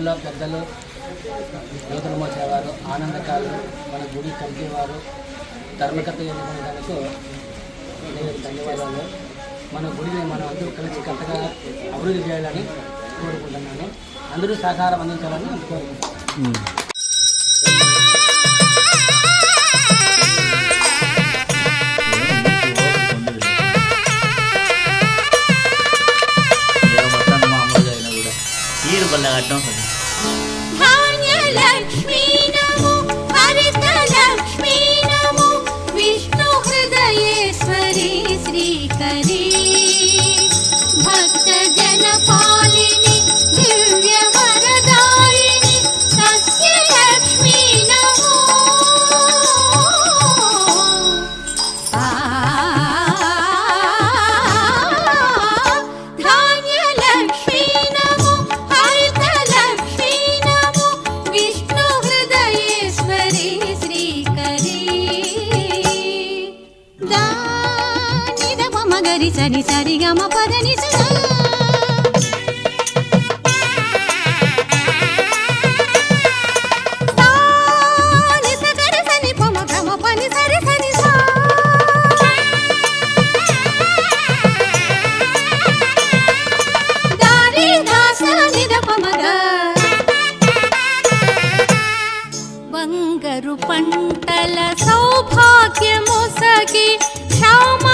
గ్రామంలో పెద్దలు, యువతలు మోసేవారు, ఆనందకారులు, మన గుడి కమిటీవారు, ధర్మకర్త ఎన్నుకునేందుకు నేను ధన్యవాదాలు. మన గుడిని మనం అందరూ కలిసి కట్టగా అభివృద్ధి చేయాలని కోరుకుంటున్నాను. అందరూ సహకారం అందించాలని కోరుకుంటున్నాను. ధాన్యలక్ష్మీ నమో, హరితలక్ష్మీ నమో, విష్ణు హృదయేశ్వరి శ్రీకరీ, భక్త జన పాలిని, దివ్య వరదాయిని, సస్యలక్ష్మీ నమో. ధాన్యలక్ష్మీ నమో, హరితలక్ష్మీ నమో, విష్ణు హృదయేశ్వరి శ్రీకరీ. దాని దమ మగరి సరి సరి గమ పదని సదా, సాని సగరి సని పమ గమ పని సరి సని సా, దారి దాస నిద పమగ. బంగారు పంటల సౌభాగ్యమొసగి శ్యామ